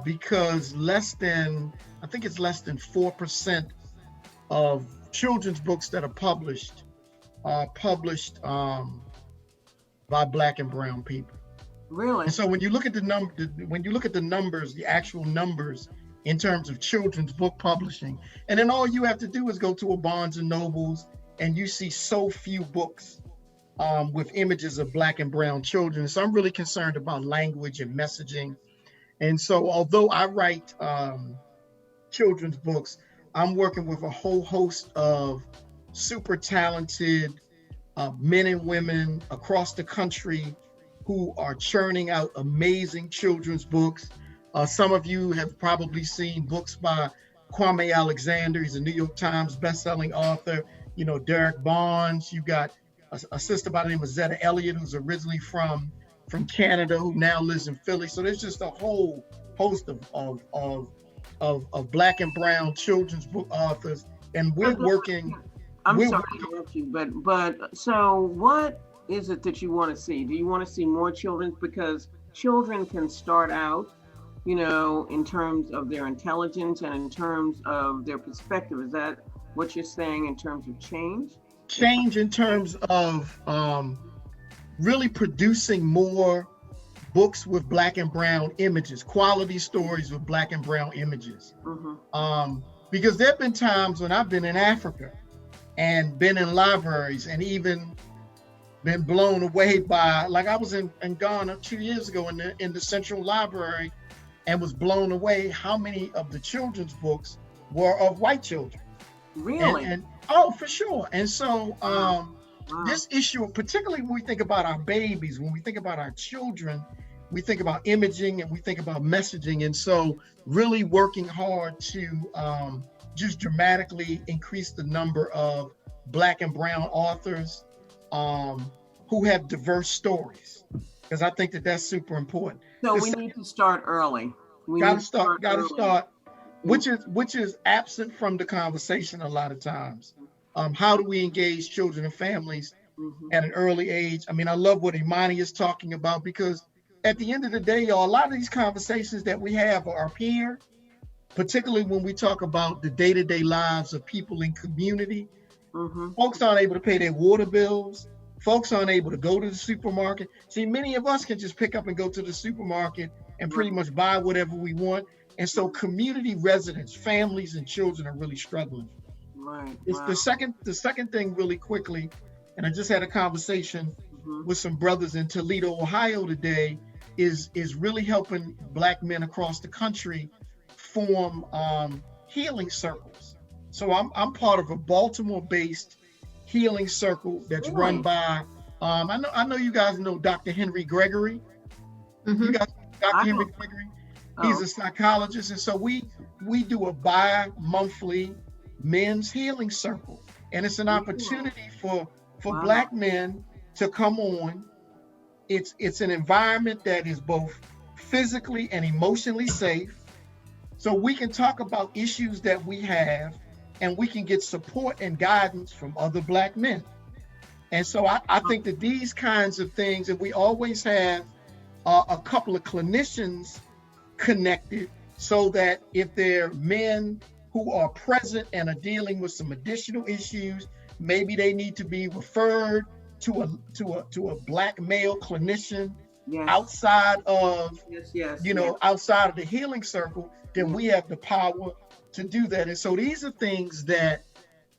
because less than 4% of children's books that are published by Black and brown people. Really? And so when you look at the numbers, the actual numbers in terms of children's book publishing, and then all you have to do is go to a Barnes and Nobles and you see so few books with images of Black and brown children. So I'm really concerned about language and messaging. And so although I write children's books, I'm working with a whole host of super talented men and women across the country who are churning out amazing children's books. Some of you have probably seen books by Kwame Alexander. He's a New York Times bestselling author. You know, Derek Barnes. You got a sister by the name of Zetta Elliott, who's originally from Canada, who now lives in Philly. So there's just a whole host of Black and brown children's book authors, and we're working. I'm sorry to interrupt you, but so what is it that you want to see? Do you want to see more children? Because children can start out, you know, in terms of their intelligence and in terms of their perspective. Is that what you're saying in terms of change? Change in terms of really producing more books with Black and brown images, quality stories with Black and brown images. Mm-hmm. Because there have been times when I've been in Africa and been in libraries and even been blown away by, like I was in Ghana 2 years ago in the Central Library and was blown away how many of the children's books were of white children. Really? And oh, for sure. And so this issue, particularly when we think about our babies, when we think about our children, we think about imaging and we think about messaging. And so really working hard to just dramatically increase the number of Black and brown authors who have diverse stories, because I think that that's super important. So we need to start early. Got to start, which is absent from the conversation a lot of times. How do we engage children and families at an early age? I mean, I love what Imani is talking about, because at the end of the day, y'all, a lot of these conversations that we have are up here, particularly when we talk about the day-to-day lives of people in community. Folks aren't able to pay their water bills. Folks aren't able to go to the supermarket. See, many of us can just pick up and go to the supermarket and pretty much buy whatever we want. And so community residents, families, and children are really struggling. Right. It's the second thing really quickly, and I just had a conversation with some brothers in Toledo, Ohio today, is really helping Black men across the country form healing circles. So I'm part of a Baltimore-based healing circle that's run by I know you guys know Dr. Henry Gregory. You guys know Dr. Henry Gregory? He's a psychologist, and so we do a bi-monthly men's healing circle, and it's an opportunity for Black men to come on. It's an environment that is both physically and emotionally safe, so we can talk about issues that we have, and we can get support and guidance from other Black men. And so I think that these kinds of things, and we always have a couple of clinicians connected, so that if there are men who are present and are dealing with some additional issues, maybe they need to be referred to a Black male clinician outside of outside of the healing circle, then we have the power to do that. And so these are things that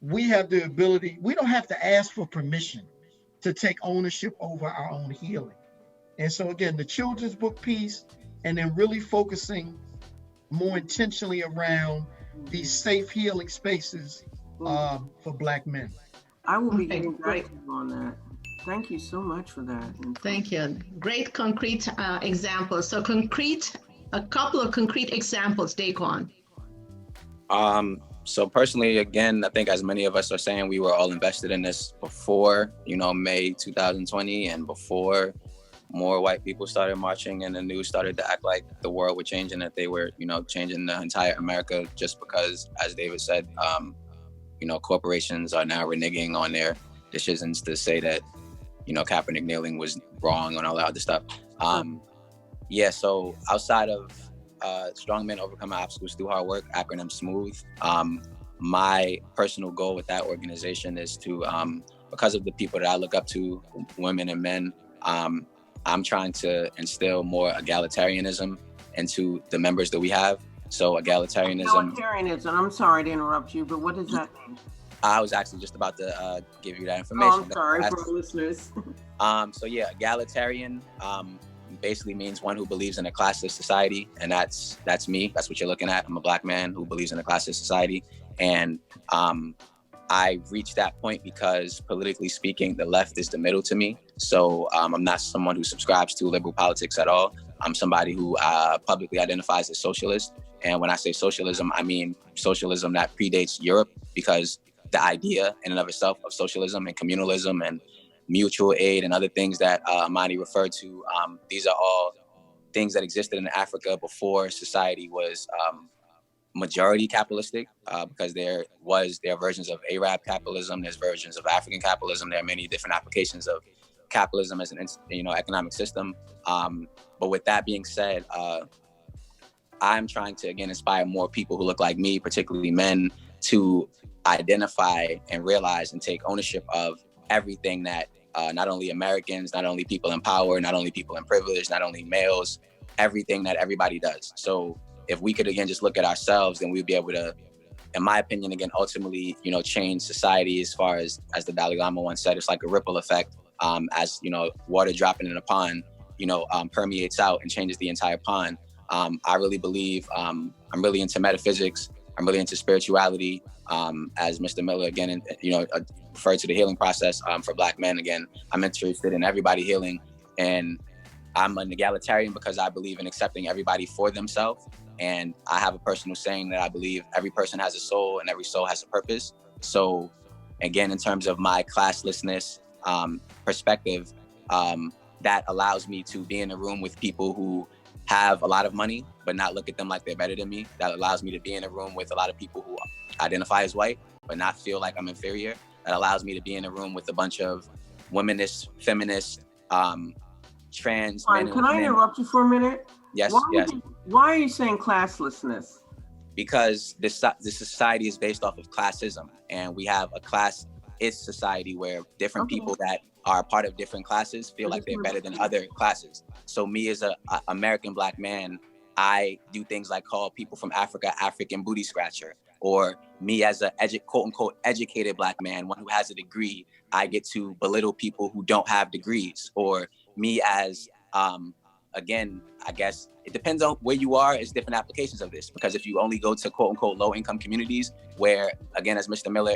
we have the ability. We don't have to ask for permission to take ownership over our own healing. And so again, the children's book piece, and then really focusing more intentionally around these safe healing spaces for Black men. I will be getting back to you on that. Thank you so much for that. Thank you. Great concrete examples. So a couple of concrete examples, Daquan. So personally, again, I think as many of us are saying, we were all invested in this before, May 2020, and before more white people started marching and the news started to act like the world would change and that they were, changing the entire America, just because, as David said, corporations are now reneging on their decisions to say that, Kaepernick kneeling was wrong and all that other stuff. So outside of Strong Men Overcome Obstacles Through Hard Work, acronym SMOOTH, my personal goal with that organization is to, because of the people that I look up to, women and men, I'm trying to instill more egalitarianism into the members that we have. So egalitarianism, I'm sorry to interrupt you, but what does that mean? I was actually just about to give you that information. Oh, I'm sorry for our listeners. Egalitarian basically means one who believes in a classless society, and that's me. That's what you're looking at. I'm a Black man who believes in a classless society, and I reached that point because, politically speaking, the left is the middle to me. So I'm not someone who subscribes to liberal politics at all. I'm somebody who publicly identifies as socialist. And when I say socialism, I mean socialism that predates Europe, because the idea in and of itself of socialism and communalism and mutual aid and other things that Amani referred to, these are all things that existed in Africa before society was majority capitalistic, because there are versions of Arab capitalism, there's versions of African capitalism, there are many different applications of capitalism as an economic system. But with that being said, I'm trying to again inspire more people who look like me, particularly men, to identify and realize and take ownership of everything that not only Americans, not only people in power, not only people in privilege, not only males, everything that everybody does. So if we could again just look at ourselves, then we'd be able to, in my opinion, again, ultimately, change society as far as the Dalai Lama once said, it's like a ripple effect. As water dropping in a pond, permeates out and changes the entire pond. I really believe I'm really into metaphysics. I'm really into spirituality. As Mr. Miller again, referred to the healing process for Black men. Again, I'm interested in everybody healing, and I'm an egalitarian because I believe in accepting everybody for themselves. And I have a personal saying that I believe every person has a soul and every soul has a purpose. So again, in terms of my classlessness perspective, that allows me to be in a room with people who have a lot of money, but not look at them like they're better than me. That allows me to be in a room with a lot of people who identify as white, but not feel like I'm inferior. That allows me to be in a room with a bunch of womanists, feminists, trans men and Can I interrupt you for a minute? Yes, yes. Why are you saying classlessness? Because this society is based off of classism, and we have a classist society where different people that are part of different classes feel like they're better than other classes. So me as a American Black man, I do things like call people from Africa African booty scratcher, or me as a quote unquote educated Black man, one who has a degree, I get to belittle people who don't have degrees. Or me as again, I guess it depends on where you are. It's different applications of this, because if you only go to quote unquote low income communities where, again, as Mr. Miller,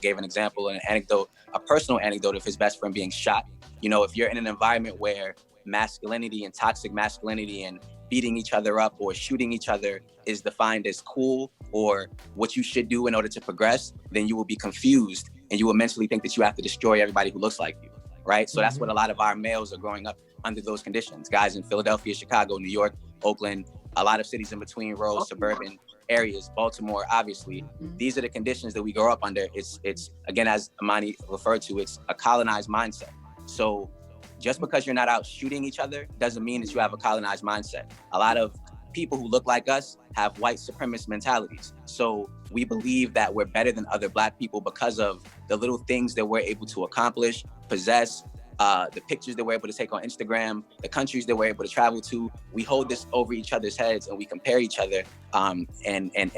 gave an example and an anecdote, a personal anecdote of his best friend being shot. If you're in an environment where masculinity and toxic masculinity and beating each other up or shooting each other is defined as cool or what you should do in order to progress, then you will be confused and you will mentally think that you have to destroy everybody who looks like you, right? So that's what a lot of our males are growing up under those conditions. Guys in Philadelphia, Chicago, New York, Oakland, a lot of cities in between, rural, suburban areas, Baltimore, obviously. These are the conditions that we grow up under. It's again, as Amani referred to, it's a colonized mindset. So just because you're not out shooting each other doesn't mean that you have a colonized mindset. A lot of people who look like us have white supremacist mentalities. So we believe that we're better than other Black people because of the little things that we're able to accomplish, possess, the pictures that we're able to take on Instagram, the countries that we're able to travel to. We hold this over each other's heads and we compare each other and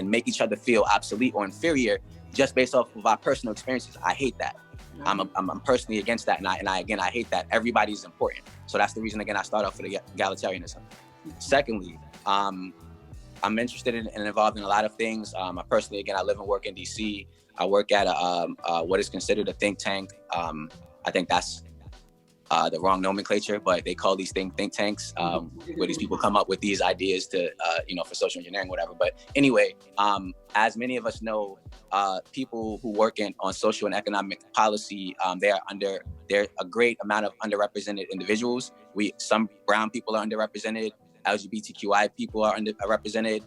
make each other feel obsolete or inferior just based off of our personal experiences. I hate that. I'm personally against that, and I hate that. Everybody's important. So that's the reason, again, I start off with egalitarianism. Secondly, I'm interested in and involved in a lot of things. I personally, again, I live and work in DC. I work at what is considered a think tank. I think that's the wrong nomenclature, but they call these things think tanks, where these people come up with these ideas to, for social engineering, whatever. But anyway, as many of us know, people who work on social and economic policy, they're a great amount of underrepresented individuals. Some brown people are underrepresented, LGBTQI people are underrepresented,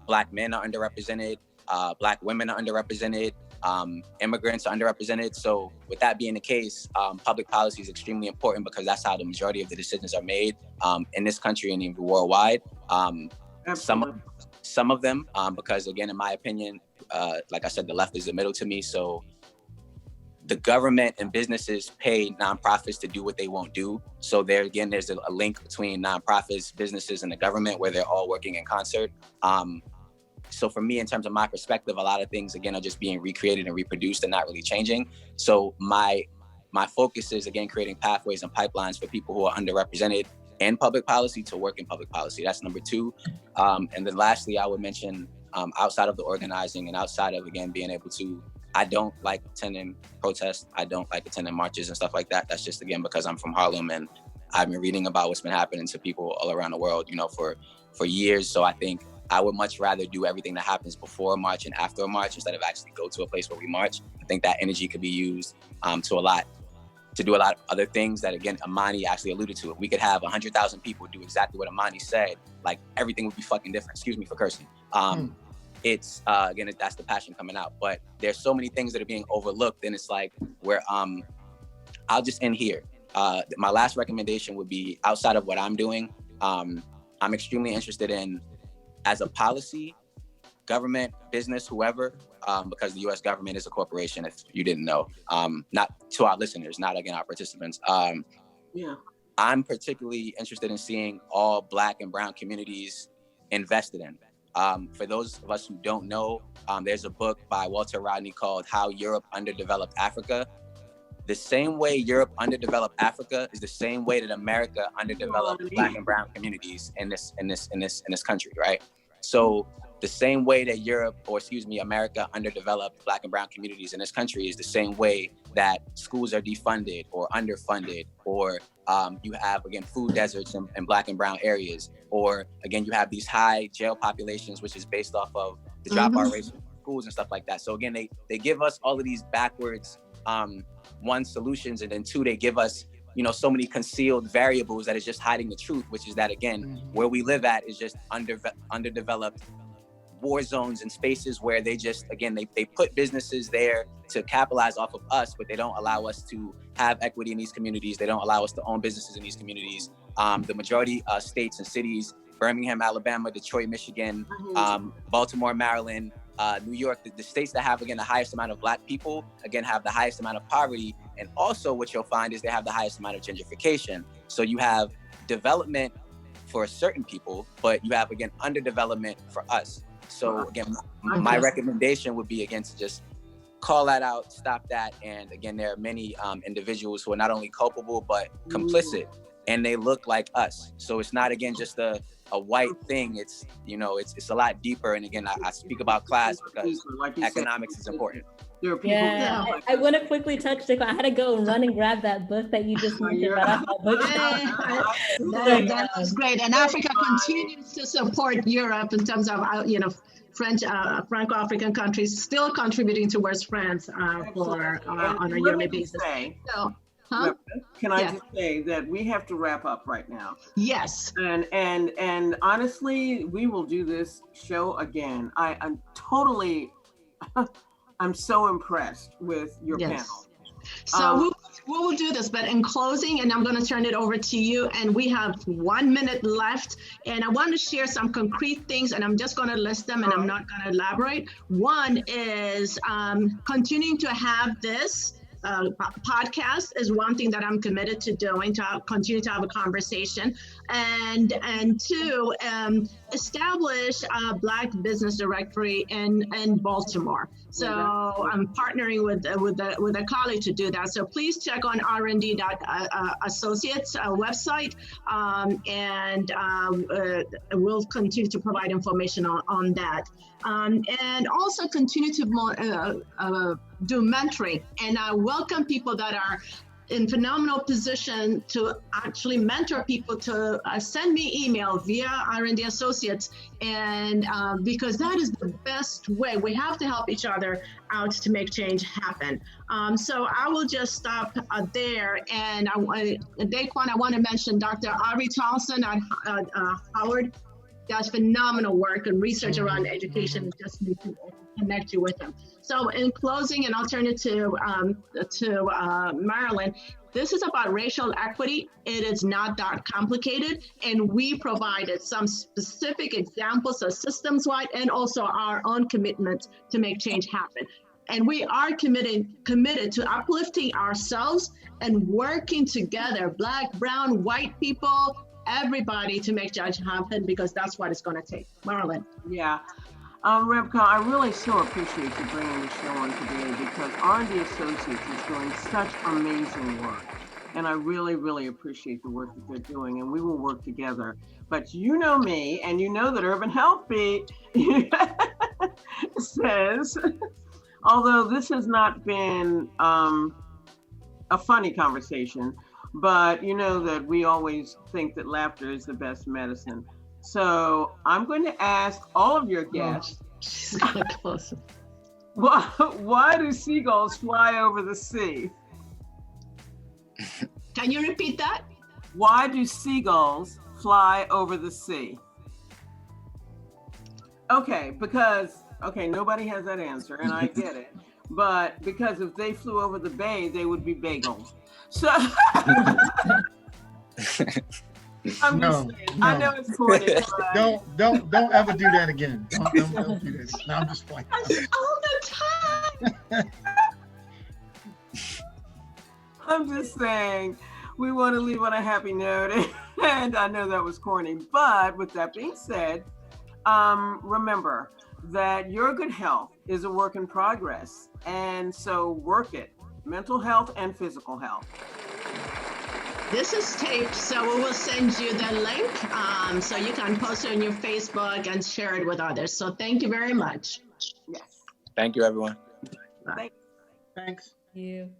Black men are underrepresented, Black women are underrepresented, immigrants are underrepresented. So with that being the case, public policy is extremely important because that's how the majority of the decisions are made in this country and even worldwide. Some of them, because again, in my opinion, like I said, the left is the middle to me. So the government and businesses pay nonprofits to do what they won't do. So there's a link between nonprofits, businesses, and the government where they're all working in concert. So for me, in terms of my perspective, a lot of things, again, are just being recreated and reproduced and not really changing. So my focus is, again, creating pathways and pipelines for people who are underrepresented in public policy to work in public policy. That's number two. And then lastly, I would mention, outside of the organizing and outside of, again, being able to, I don't like attending protests. I don't like attending marches and stuff like that. That's just, again, because I'm from Harlem and I've been reading about what's been happening to people all around the world, for years. So I think I would much rather do everything that happens before a march and after a march instead of actually go to a place where we march. I think that energy could be used to do a lot of other things that, again, Amani actually alluded to. If we could have 100,000 people do exactly what Amani said, like everything would be fucking different. Excuse me for cursing. It's again, that's the passion coming out. But there's so many things that are being overlooked, and it's like where I'll just end here. My last recommendation would be, outside of what I'm doing, I'm extremely interested in, as a policy, government, business, whoever, because the U.S. government is a corporation, if you didn't know, not to our listeners, not, again, our participants. I'm particularly interested in seeing all Black and brown communities invested in. For those of us who don't know, there's a book by Walter Rodney called How Europe Underdeveloped Africa. The same way Europe underdeveloped Africa is the same way that America underdeveloped Black and brown communities in this country, right? So the same way that America underdeveloped Black and brown communities in this country is the same way that schools are defunded or underfunded, or you have, again, food deserts in Black and brown areas, or again, you have these high jail populations, which is based off of the dropout rate schools and stuff like that. So again, they give us all of these backwards, one, solutions, and then two, they give us, you know, so many concealed variables that is just hiding the truth, which is that, again, where we live at is just underdeveloped war zones and spaces where they just, again, they put businesses there to capitalize off of us, but they don't allow us to have equity in these communities. They don't allow us to own businesses in these communities. The majority states and cities, Birmingham, Alabama, Detroit, Michigan, Baltimore, Maryland, New York, the states that have, again, the highest amount of Black people, again, have the highest amount of poverty. And also what you'll find is they have the highest amount of gentrification. So you have development for certain people, but you have, again, underdevelopment for us. So again, my recommendation would be, again, to just call that out, stop that. And again, there are many individuals who are not only culpable, but complicit, and they look like us. So it's not, again, just a white thing. It's, you know, it's a lot deeper. And again, I speak about class because economics is important. There are people. I want to quickly touch the. I had to go and run and grab that book that you just mentioned right off my book. That was great. And Africa continues to support Europe in terms of, you know, French, Franco-African countries still contributing towards France on a yearly basis. So, can I just say that we have to wrap up right now? Yes. And honestly, we will do this show again. I'm totally. I'm so impressed with your panel. So we will do this, but in closing, and I'm going to turn it over to you, and we have 1 minute left, and I want to share some concrete things, and I'm just going to list them, and I'm not going to elaborate. One is continuing to have this podcast is one thing that I'm committed to doing, to continue to have a conversation, and two, establish a Black business directory in Baltimore. So I'm partnering with a colleague to do that. So please check on rnd.associates website, and we'll continue to provide information on that. And also continue to do mentoring. And I welcome people that are in phenomenal position to actually mentor people to send me email via R&D Associates, and because that is the best way. We have to help each other out to make change happen. So I will just stop there. And Daquan, I want to mention Dr. Ari Townsend at Howard. Does phenomenal work and research around education. Just need to connect you with them. So in closing, and I'll turn it to Marilyn, this is about racial equity. It is not that complicated, and we provided some specific examples of systems-wide and also our own commitment to make change happen. And we are committed to uplifting ourselves and working together, Black, brown, white people, everybody, to make change happen, because that's what it's going to take. Marilyn. Yeah. Rebhka, I really so appreciate you bringing the show on today, because R&D Associates is doing such amazing work. And I really, really appreciate the work that they're doing, and we will work together. But you know me, and you know that Urban Health Beat says, although this has not been a funny conversation, but you know that we always think that laughter is the best medicine. So I'm going to ask all of your guests, why do seagulls fly over the sea? Can you repeat that? Why do seagulls fly over the sea? Okay, nobody has that answer, and I get it. But because if they flew over the bay, they would be bagels. So I'm just saying, I know it's corny. Don't ever do that again. Don't ever do that. No, I'm just playing. All the time. I'm just saying, we want to leave on a happy note, and I know that was corny. But with that being said, remember that your good health is a work in progress, and so work it. Mental health and physical health. This is taped, so we will send you the link so you can post it on your Facebook and share it with others. So thank you very much. Yes. Thank you, everyone. Thanks. Thanks. You.